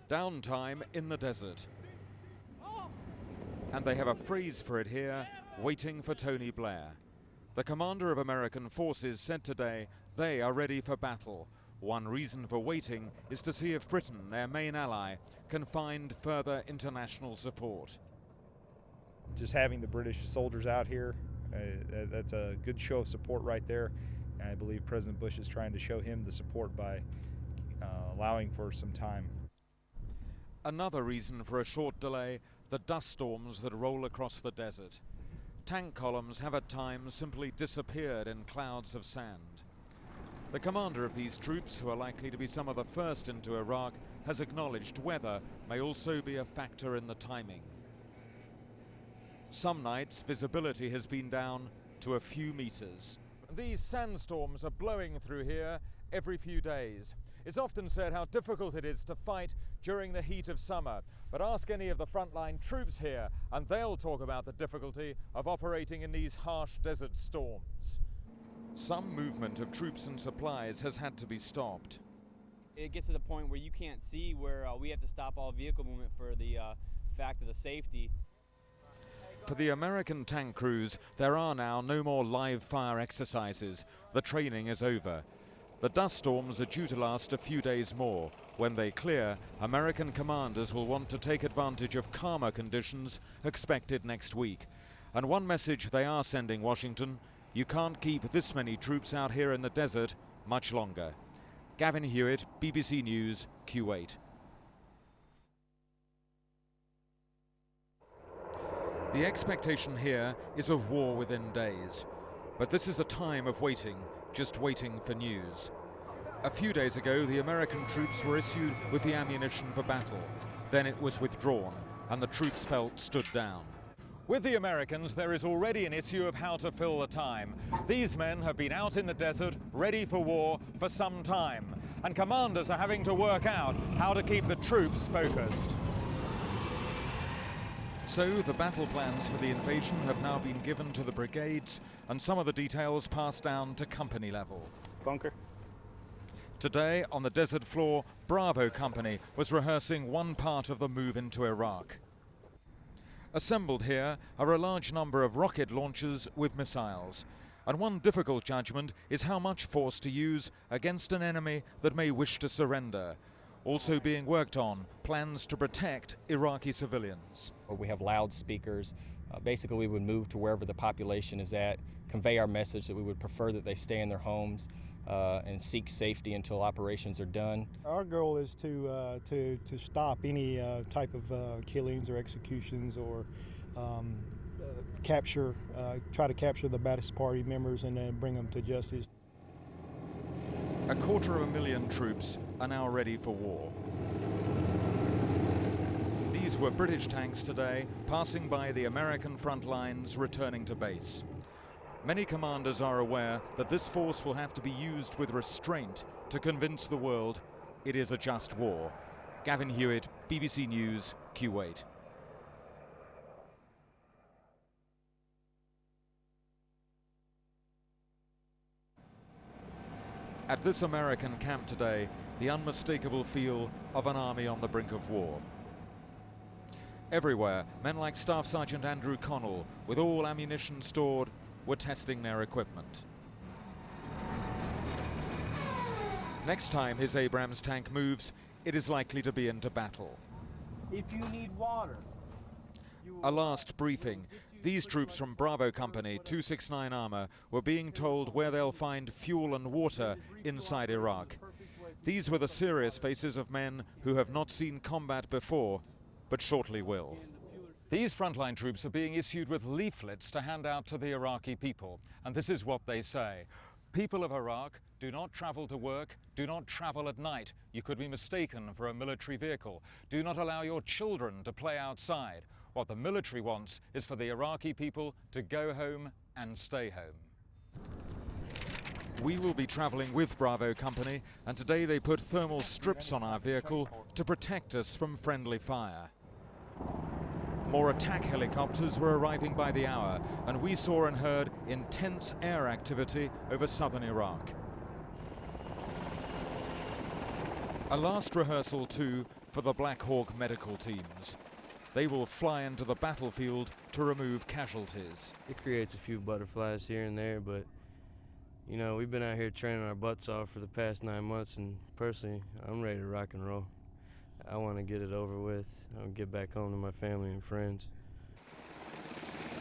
Downtime in the desert. And they have a phrase for it here, waiting for Tony Blair. The commander of American forces said today they are ready for battle. One reason for waiting is to see if Britain, their main ally, can find further international support. Just having the British soldiers out here, that's a good show of support right there. And I believe President Bush is trying to show him the support by allowing for some time. Another reason for a short delay, the dust storms that roll across the desert. Tank columns have at times simply disappeared in clouds of sand. The commander of these troops, who are likely to be some of the first into Iraq, has acknowledged weather may also be a factor in the timing. Some nights visibility has been down to a few meters. These sandstorms are blowing through here every few days. It's often said how difficult it is to fight during the heat of summer, but ask any of the frontline troops here and they'll talk about the difficulty of operating in these harsh desert storms. Some movement of troops and supplies has had to be stopped. It gets to the point where you can't see, where we have to stop all vehicle movement for the fact of the safety. For the American tank crews, there are now no more live fire exercises. The training is over. The dust storms are due to last a few days more. When they clear, American commanders will want to take advantage of calmer conditions expected next week. And one message they are sending Washington: you can't keep this many troops out here in the desert much longer. Gavin Hewitt, BBC News, Kuwait. The expectation here is of war within days. But this is a time of waiting, just waiting for news. A few days ago, the American troops were issued with the ammunition for battle. Then it was withdrawn, and the troops felt stood down. With the Americans, there is already an issue of how to fill the time. These men have been out in the desert, ready for war, for some time. And commanders are having to work out how to keep the troops focused. So the battle plans for the invasion have now been given to the brigades, and some of the details passed down to company level. Bunker. Today, on the desert floor, Bravo Company was rehearsing one part of the move into Iraq. Assembled here are a large number of rocket launchers with missiles. And one difficult judgment is how much force to use against an enemy that may wish to surrender. Also being worked on, plans to protect Iraqi civilians. We have loudspeakers. Basically, we would move to wherever the population is at, convey our message that we would prefer that they stay in their homes and seek safety until operations are done. Our goal is to stop any type of killings or executions, or try to capture the Ba'athist Party members and then bring them to justice. 250,000 troops are now ready for war. These were British tanks today, passing by the American front lines, returning to base. Many commanders are aware that this force will have to be used with restraint to convince the world it is a just war. Gavin Hewitt, BBC News, Kuwait. At this American camp today, the unmistakable feel of an army on the brink of war. Everywhere, men like Staff Sergeant Andrew Connell, with all ammunition stored, were testing their equipment. Next time his Abrams tank moves, it is likely to be into battle. If you need water. A last briefing. These troops from Bravo Company, 269 Armour, were being told where they'll find fuel and water inside Iraq. These were the serious faces of men who have not seen combat before, but shortly will. These frontline troops are being issued with leaflets to hand out to the Iraqi people, and this is what they say. People of Iraq, do not travel to work, do not travel at night. You could be mistaken for a military vehicle. Do not allow your children to play outside. What the military wants is for the Iraqi people to go home and stay home. We will be traveling with Bravo Company, and today they put thermal strips on our vehicle to protect us from friendly fire. More attack helicopters were arriving by the hour, and we saw and heard intense air activity over southern Iraq. A last rehearsal too for the Black Hawk medical teams. They will fly into the battlefield to remove casualties. It creates a few butterflies here and there, but you know, we've been out here training our butts off for the past 9 months, and personally, I'm ready to rock and roll. I want to get it over with. I want to get back home to my family and friends.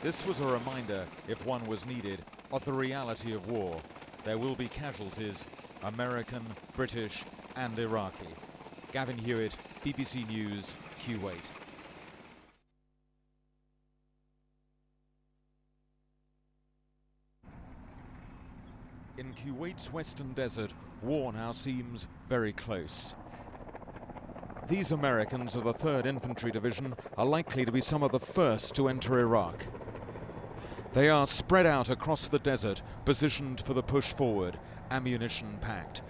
This was a reminder, if one was needed, of the reality of war. There will be casualties, American, British, and Iraqi. Gavin Hewitt, BBC News, Kuwait. In Kuwait's western desert, war now seems very close. These Americans of the 3rd Infantry Division are likely to be some of the first to enter Iraq. They are spread out across the desert, positioned for the push forward, ammunition packed.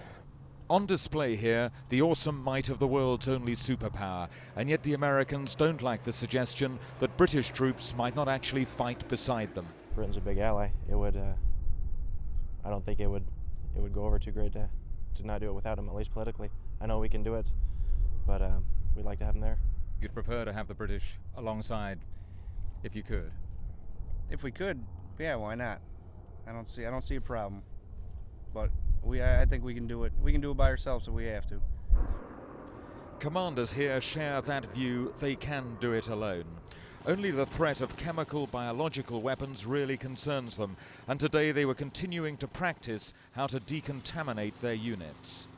On display here, the awesome might of the world's only superpower, and yet the Americans don't like the suggestion that British troops might not actually fight beside them. Britain's a big ally. It would, I don't think it would go over too great to not do it without them, at least politically. I know we can do it, but we'd like to have them there. You'd prefer to have the British alongside if you could? If we could, yeah, why not? I don't see a problem. But I think we can do it. We can do it by ourselves if we have to. Commanders here share that view. They can do it alone. Only the threat of chemical, biological weapons really concerns them, and today they were continuing to practice how to decontaminate their units.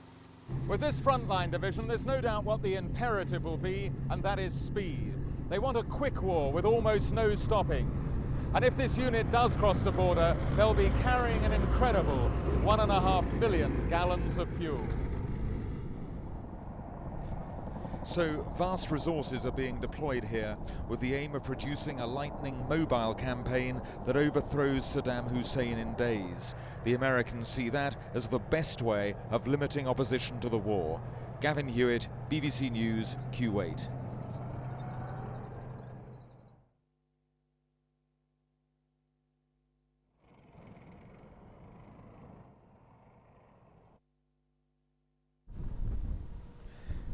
With this frontline division, there's no doubt what the imperative will be, and that is speed. They want a quick war with almost no stopping. And if this unit does cross the border, they'll be carrying an incredible 1.5 million gallons of fuel. So vast resources are being deployed here with the aim of producing a lightning mobile campaign that overthrows Saddam Hussein in days. The Americans see that as the best way of limiting opposition to the war. Gavin Hewitt, BBC News, Kuwait.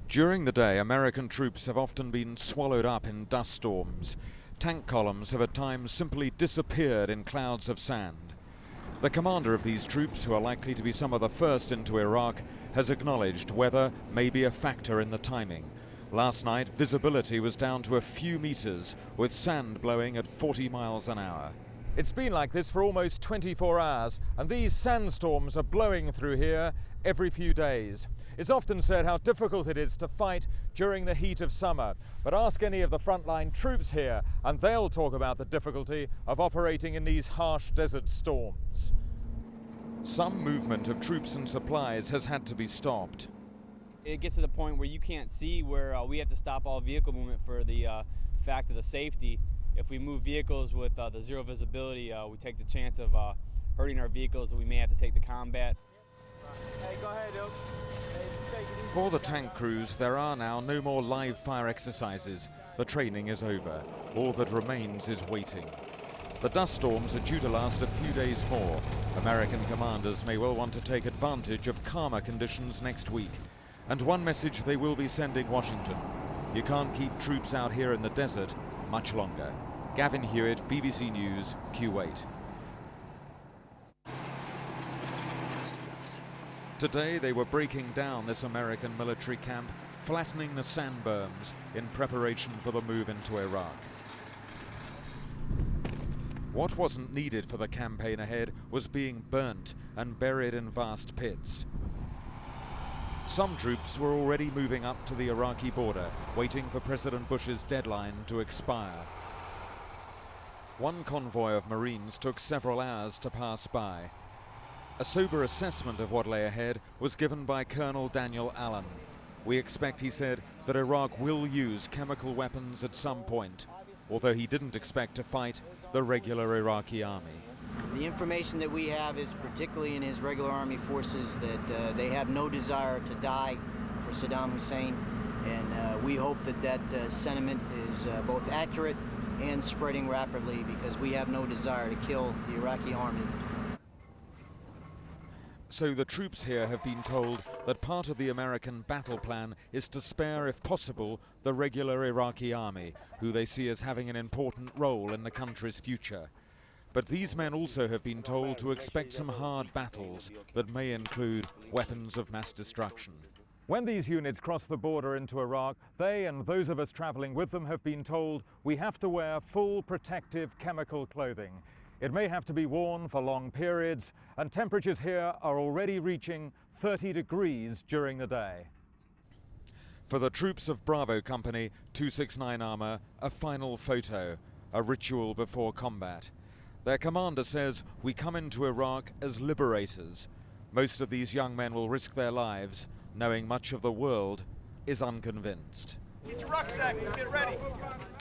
During the day, American troops have often been swallowed up in dust storms. Tank columns have at times simply disappeared in clouds of sand. The commander of these troops, who are likely to be some of the first into Iraq, has acknowledged weather may be a factor in the timing. Last night, visibility was down to a few meters, with sand blowing at 40 miles an hour. It's been like this for almost 24 hours, and these sandstorms are blowing through here every few days. It's often said how difficult it is to fight during the heat of summer, but ask any of the frontline troops here and they'll talk about the difficulty of operating in these harsh desert storms. Some movement of troops and supplies has had to be stopped. It gets to the point where you can't see, where we have to stop all vehicle movement for the fact of the safety. If we move vehicles with the zero visibility, we take the chance of hurting our vehicles, and we may have to take the combat. Hey, go ahead, Duke. For the tank crews, there are now no more live fire exercises. The training is over. All that remains is waiting. The dust storms are due to last a few days more. American commanders may well want to take advantage of calmer conditions next week. And one message they will be sending Washington: you can't keep troops out here in the desert much longer. Gavin Hewitt, BBC News, Kuwait. Today they were breaking down this American military camp, flattening the sand berms in preparation for the move into Iraq. What wasn't needed for the campaign ahead was being burnt and buried in vast pits. Some troops were already moving up to the Iraqi border, waiting for President Bush's deadline to expire. One convoy of Marines took several hours to pass by. A sober assessment of what lay ahead was given by Colonel Daniel Allen. We expect, he said, that Iraq will use chemical weapons at some point, although he didn't expect to fight the regular Iraqi army. The information that we have is, particularly in his regular army forces, that they have no desire to die for Saddam Hussein, and we hope that that sentiment is both accurate and spreading rapidly, because we have no desire to kill the Iraqi army. So the troops here have been told that part of the American battle plan is to spare, if possible, the regular Iraqi army, who they see as having an important role in the country's future. But these men also have been told to expect some hard battles that may include weapons of mass destruction. When these units cross the border into Iraq, they and those of us traveling with them have been told we have to wear full protective chemical clothing. It may have to be worn for long periods, and temperatures here are already reaching 30 degrees during the day. For the troops of Bravo Company 269 Armour, a final photo, a ritual before combat. Their commander says, "We come into Iraq as liberators." Most of these young men will risk their lives, knowing much of the world is unconvinced. Get your rucksack, let's get ready.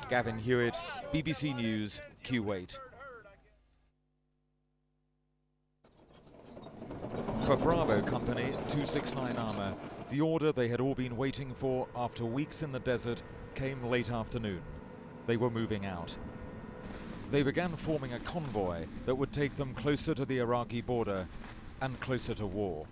Gavin Hewitt, BBC News, Kuwait. For Bravo Company 269 Armour, the order they had all been waiting for after weeks in the desert came late afternoon. They were moving out. They began forming a convoy that would take them closer to the Iraqi border and closer to war.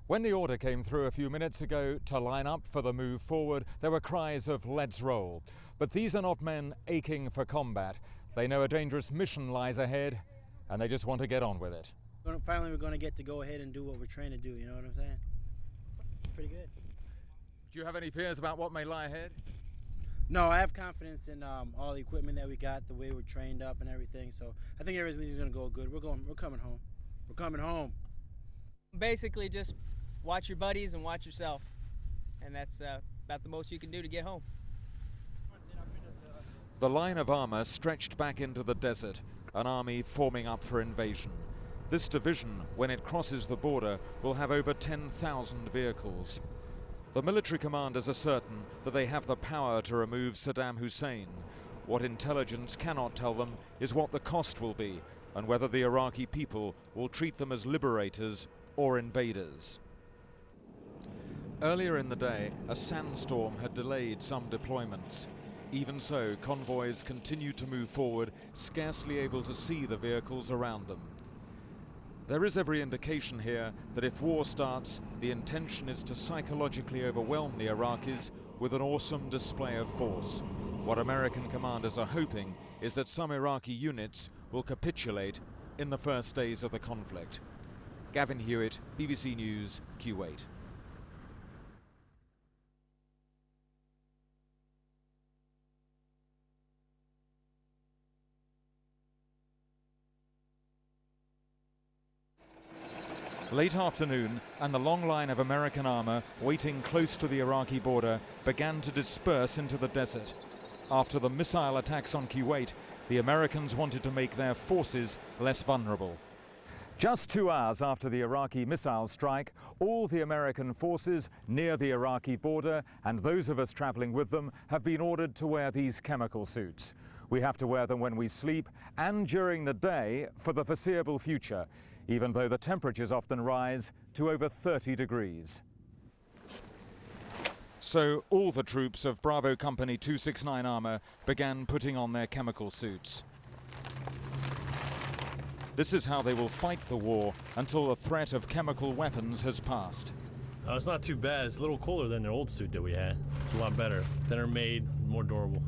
When the order came through a few minutes ago to line up for the move forward, there were cries of "let's roll." But these are not men aching for combat. They know a dangerous mission lies ahead, and they just want to get on with it. Finally, we're going to get to go ahead and do what we're trying to do, you know what I'm saying? Pretty good. Do you have any fears about what may lie ahead? No, I have confidence in all the equipment that we got, the way we're trained up and everything, so I think everything's going to go good. We're coming home. We're coming home. Basically, just watch your buddies and watch yourself, and that's about the most you can do to get home. The line of armor stretched back into the desert, an army forming up for invasion. This division, when it crosses the border, will have over 10,000 vehicles. The military commanders are certain that they have the power to remove Saddam Hussein. What intelligence cannot tell them is what the cost will be, and whether the Iraqi people will treat them as liberators or invaders. Earlier in the day, a sandstorm had delayed some deployments. Even so, convoys continue to move forward, scarcely able to see the vehicles around them. There is every indication here that if war starts, the intention is to psychologically overwhelm the Iraqis with an awesome display of force. What American commanders are hoping is that some Iraqi units will capitulate in the first days of the conflict. Gavin Hewitt, BBC News, Kuwait. Late afternoon, and the long line of American armor waiting close to the Iraqi border began to disperse into the desert. After the missile attacks on Kuwait, the Americans wanted to make their forces less vulnerable. Just 2 hours after the Iraqi missile strike, all the American forces near the Iraqi border and those of us traveling with them have been ordered to wear these chemical suits. We have to wear them when we sleep and during the day for the foreseeable future, even though the temperatures often rise to over 30 degrees. So all the troops of Bravo Company 269 Armour began putting on their chemical suits. This is how they will fight the war until the threat of chemical weapons has passed. It's not too bad. It's a little cooler than their old suit that we had. It's a lot better, thinner made, more durable.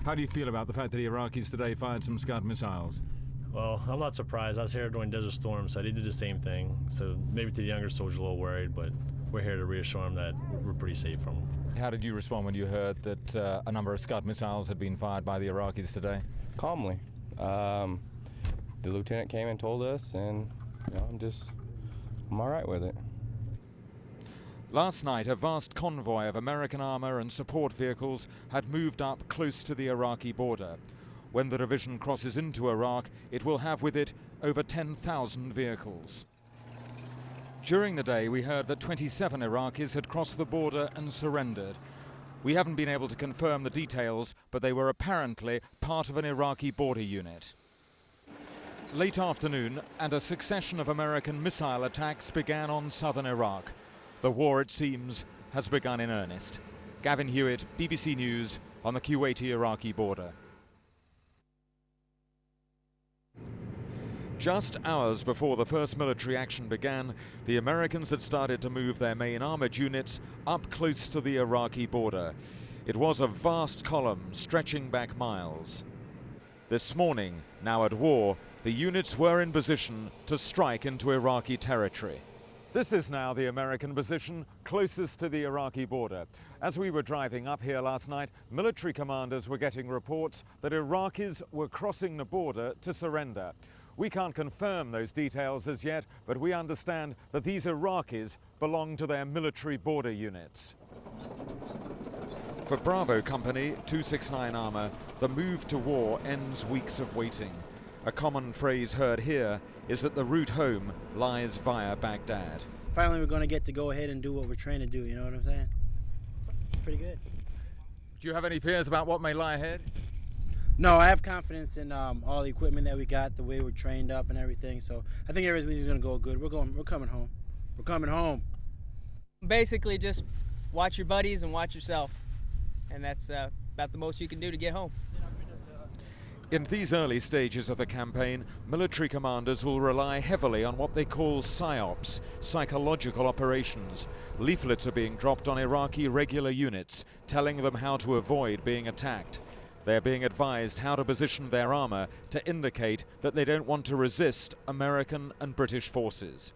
How do you feel about the fact that the Iraqis today fired some Scud missiles? Well, I'm not surprised. I was here during Desert Storm, so they did the same thing. So maybe to the younger soldiers a little worried, but we're here to reassure them that we're pretty safe from them. How did you respond when you heard that a number of Scud missiles had been fired by the Iraqis today? Calmly. The lieutenant came and told us, and you know, I'm all right with it. Last night, a vast convoy of American armor and support vehicles had moved up close to the Iraqi border. When the division crosses into Iraq, it will have with it over 10,000 vehicles. During the day, we heard that 27 Iraqis had crossed the border and surrendered. We haven't been able to confirm the details, but they were apparently part of an Iraqi border unit. Late afternoon, and a succession of American missile attacks began on southern Iraq. The war, it seems, has begun in earnest. Gavin Hewitt, BBC News, on the Kuwaiti-Iraqi border. Just hours before the first military action began, the Americans had started to move their main armored units up close to the Iraqi border. It was a vast column stretching back miles. This morning, now at war, the units were in position to strike into Iraqi territory. This is now the American position closest to the Iraqi border. As we were driving up here last night, military commanders were getting reports that Iraqis were crossing the border to surrender. We can't confirm those details as yet, but we understand that these Iraqis belong to their military border units. For Bravo Company, 269 Armour, the move to war ends weeks of waiting. A common phrase heard here is that the route home lies via Baghdad. Finally, we're going to get to go ahead and do what we're trained to do, you know what I'm saying? Pretty good. Do you have any fears about what may lie ahead? No, I have confidence in all the equipment that we got, the way we're trained up and everything, so I think everything's going to go good. We're coming home. We're coming home. Basically, just watch your buddies and watch yourself. And that's about the most you can do to get home. In these early stages of the campaign, military commanders will rely heavily on what they call PSYOPs, psychological operations. Leaflets are being dropped on Iraqi regular units, telling them how to avoid being attacked. They're being advised how to position their armor to indicate that they don't want to resist American and British forces.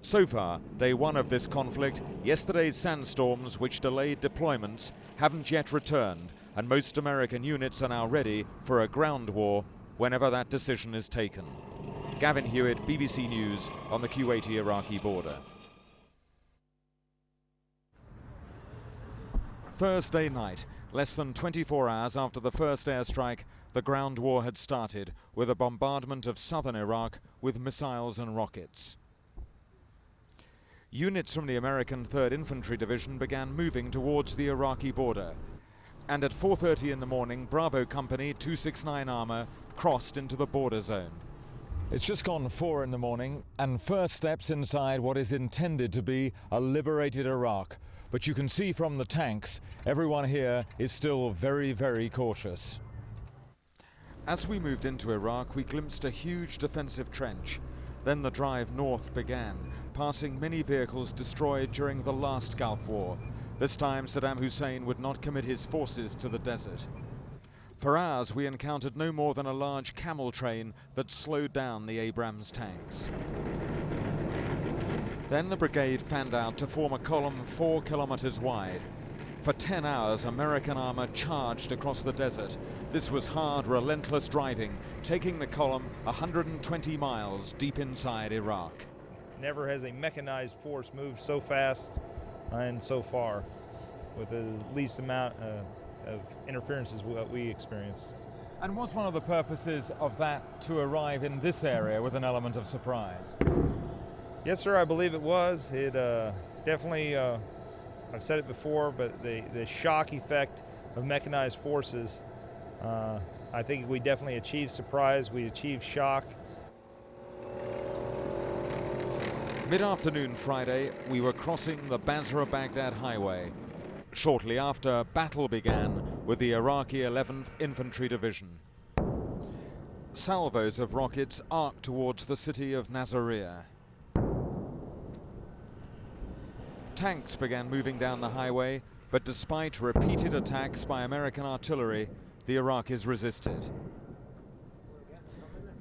So far, day one of this conflict, yesterday's sandstorms which delayed deployments haven't yet returned, and most American units are now ready for a ground war whenever that decision is taken. Gavin Hewitt, BBC News, on the Kuwaiti Iraqi border. Thursday night, less than 24 hours after the first airstrike, the ground war had started with a bombardment of southern Iraq with missiles and rockets. Units from the American 3rd Infantry Division began moving towards the Iraqi border. And at 4:30 in the morning, Bravo Company 269 Armour crossed into the border zone. It's just gone 4 in the morning, and first steps inside what is intended to be a liberated Iraq. But you can see from the tanks, everyone here is still very, very cautious. As we moved into Iraq, we glimpsed a huge defensive trench. Then the drive north began, passing many vehicles destroyed during the last Gulf War. This time Saddam Hussein would not commit his forces to the desert. For hours we encountered no more than a large camel train that slowed down the Abrams tanks. Then the brigade fanned out to form a column 4 kilometers wide. For 10 hours, American armor charged across the desert. This was hard, relentless driving, taking the column 120 miles deep inside Iraq. Never has a mechanized force moved so fast and so far with the least amount of interferences what we experienced. And was one of the purposes of that to arrive in this area with an element of surprise? Yes, sir, I believe it was. It definitely, I've said it before, but the shock effect of mechanized forces, I think we definitely achieved surprise, we achieved shock. Mid-afternoon Friday, we were crossing the Basra-Baghdad highway. Shortly after, battle began with the Iraqi 11th Infantry Division. Salvos of rockets arced towards the city of Nasiriyah. Tanks began moving down the highway, but despite repeated attacks by American artillery, the Iraqis resisted.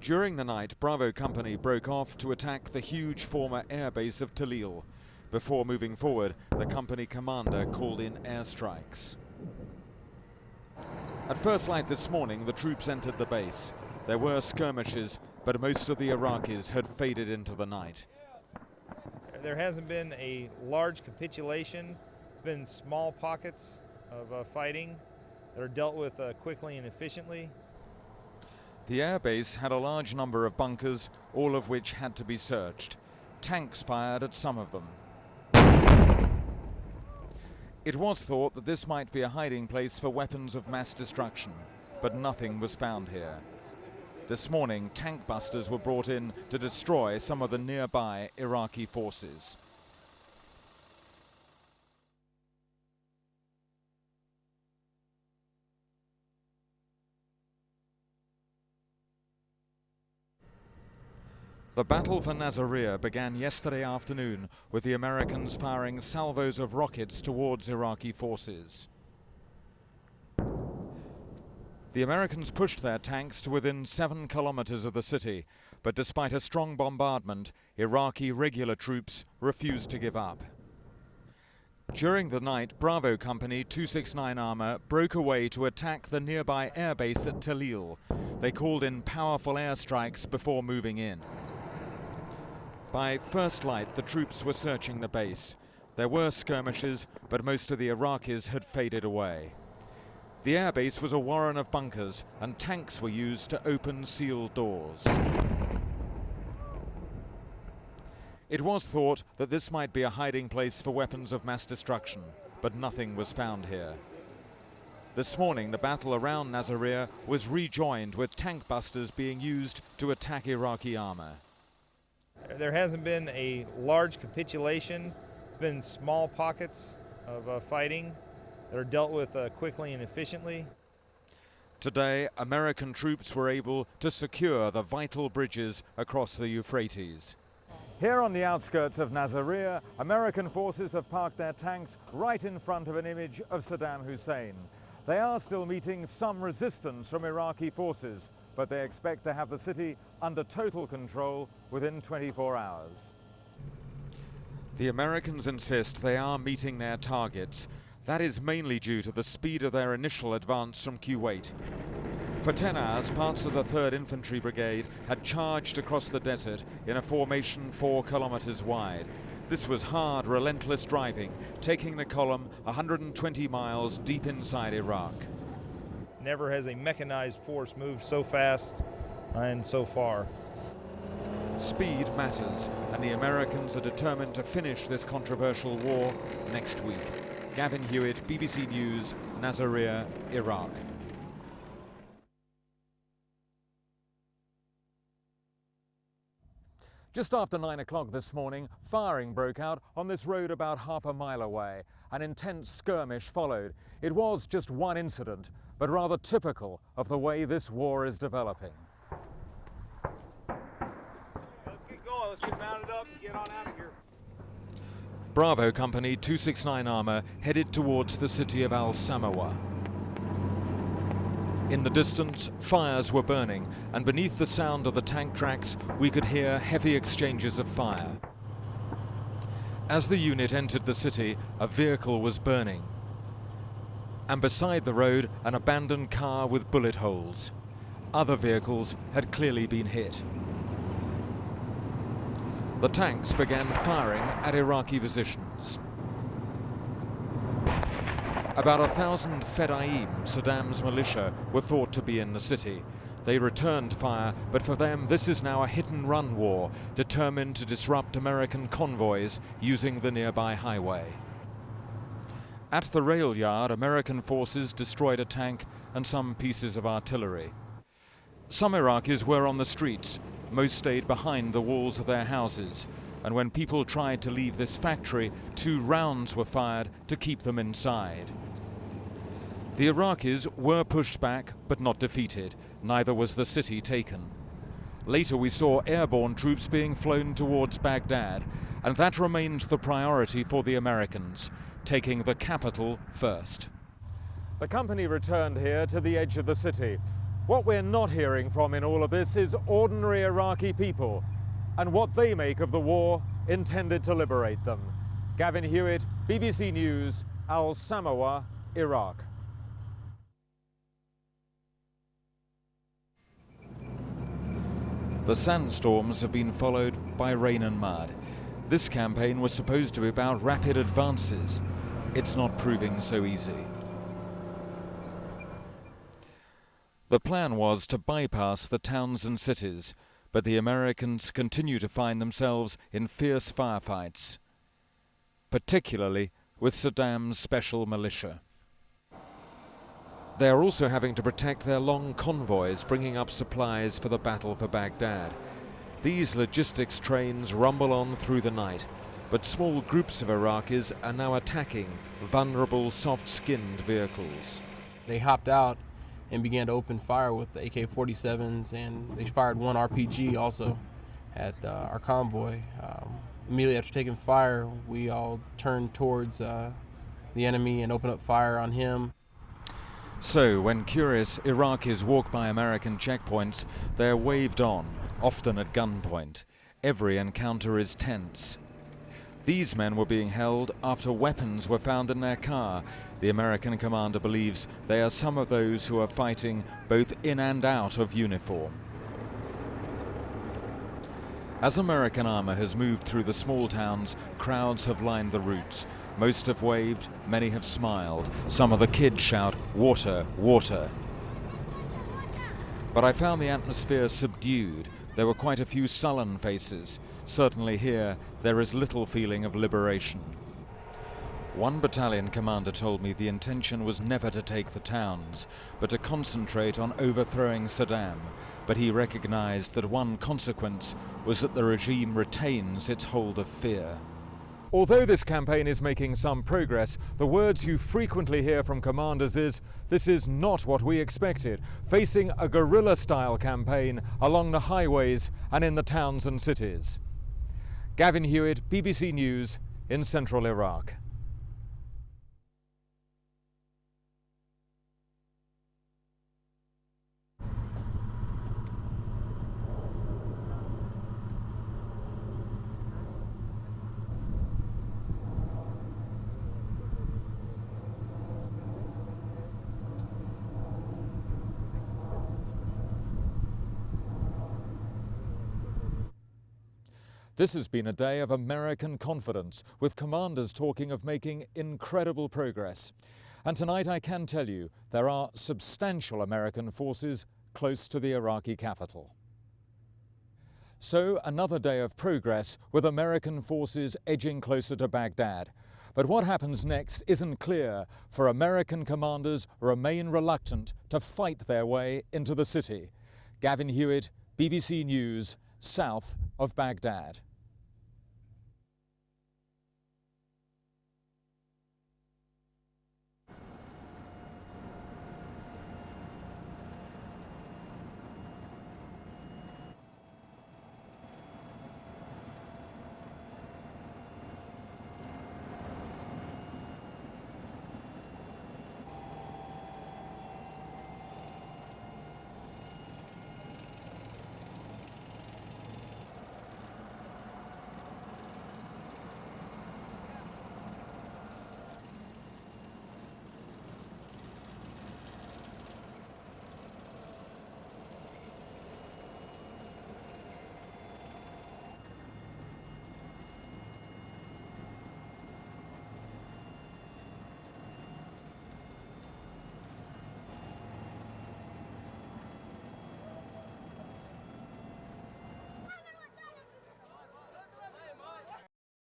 During the night, Bravo Company broke off to attack the huge former airbase of Talil. Before moving forward, the company commander called in airstrikes. At first light this morning, the troops entered the base. There were skirmishes, but most of the Iraqis had faded into the night. There hasn't been a large capitulation. It's been small pockets of fighting that are dealt with quickly and efficiently. The airbase had a large number of bunkers, all of which had to be searched. Tanks fired at some of them. It was thought that this might be a hiding place for weapons of mass destruction, but nothing was found here. This morning, tank busters were brought in to destroy some of the nearby Iraqi forces. The battle for Nasiriyah began yesterday afternoon with the Americans firing salvos of rockets towards Iraqi forces. The Americans pushed their tanks to within 7 kilometers of the city, but despite a strong bombardment, Iraqi regular troops refused to give up. During the night, Bravo Company 269 Armour broke away to attack the nearby airbase at Talil. They called in powerful airstrikes before moving in. By first light, the troops were searching the base. There were skirmishes, but most of the Iraqis had faded away. The airbase was a warren of bunkers, and tanks were used to open sealed doors. It was thought that this might be a hiding place for weapons of mass destruction, but nothing was found here. This morning, the battle around Nasiriyah was rejoined with tank busters being used to attack Iraqi armor. There hasn't been a large capitulation. It's been small pockets of fighting that are dealt with quickly and efficiently. Today, American troops were able to secure the vital bridges across the Euphrates. Here on the outskirts of Nasiriyah, American forces have parked their tanks right in front of an image of Saddam Hussein. They are still meeting some resistance from Iraqi forces, but they expect to have the city under total control within 24 hours. The Americans insist they are meeting their targets. That is mainly due to the speed of their initial advance from Kuwait. For 10 hours, parts of the 3rd Infantry Brigade had charged across the desert in a formation 4 kilometers wide. This was hard, relentless driving, taking the column 120 miles deep inside Iraq. Never has a mechanized force moved so fast and so far. Speed matters, and the Americans are determined to finish this controversial war next week. Gavin Hewitt, BBC News, Nasiriyah, Iraq. Just after 9 o'clock this morning, firing broke out on this road about half a mile away. An intense skirmish followed. It was just one incident, but rather typical of the way this war is developing. Let's get going. Let's get mounted up and get on out of here. Bravo Company 269 Armour headed towards the city of Al-Samawa. In the distance, fires were burning, and beneath the sound of the tank tracks, we could hear heavy exchanges of fire. As the unit entered the city, a vehicle was burning. And beside the road, an abandoned car with bullet holes. Other vehicles had clearly been hit. The tanks began firing at Iraqi positions. About 1,000 Fedayeen, Saddam's militia, were thought to be in the city. They returned fire, but for them this is now a hit-and-run war, determined to disrupt American convoys using the nearby highway. At the rail yard, American forces destroyed a tank and some pieces of artillery. Some Iraqis were on the streets. Most stayed behind the walls of their houses. And when people tried to leave this factory, 2 rounds were fired to keep them inside. The Iraqis were pushed back, but not defeated. Neither was the city taken. Later we saw airborne troops being flown towards Baghdad, and that remained the priority for the Americans, taking the capital first. The company returned here to the edge of the city. What we're not hearing from in all of this is ordinary Iraqi people and what they make of the war intended to liberate them. Gavin Hewitt, BBC News, Al-Samawa, Iraq. The sandstorms have been followed by rain and mud. This campaign was supposed to be about rapid advances. It's not proving so easy. The plan was to bypass the towns and cities, but the Americans continue to find themselves in fierce firefights, particularly with Saddam's special militia. They are also having to protect their long convoys bringing up supplies for the battle for Baghdad. These logistics trains rumble on through the night, but small groups of Iraqis are now attacking vulnerable, soft-skinned vehicles. They hopped out and began to open fire with the AK-47s, and they fired 1 RPG also. at our convoy. Immediately after taking fire, we all turned towards the enemy and opened up fire on him. So, when curious Iraqis walk by American checkpoints, they're waved on, often at gunpoint. Every encounter is tense. These men were being held after weapons were found in their car. The American commander believes they are some of those who are fighting both in and out of uniform. As American armor has moved through the small towns, crowds have lined the routes. Most have waved, many have smiled. Some of the kids shout, "Water, water." But I found the atmosphere subdued. There were quite a few sullen faces. Certainly here, there is little feeling of liberation. One battalion commander told me the intention was never to take the towns, but to concentrate on overthrowing Saddam. But he recognized that one consequence was that the regime retains its hold of fear. Although this campaign is making some progress, the words you frequently hear from commanders is, "This is not what we expected," facing a guerrilla-style campaign along the highways and in the towns and cities. Gavin Hewitt, BBC News in central Iraq. This has been a day of American confidence, with commanders talking of making incredible progress. And tonight I can tell you there are substantial American forces close to the Iraqi capital. So another day of progress with American forces edging closer to Baghdad. But what happens next isn't clear, for American commanders remain reluctant to fight their way into the city. Gavin Hewitt, BBC News, south of Baghdad.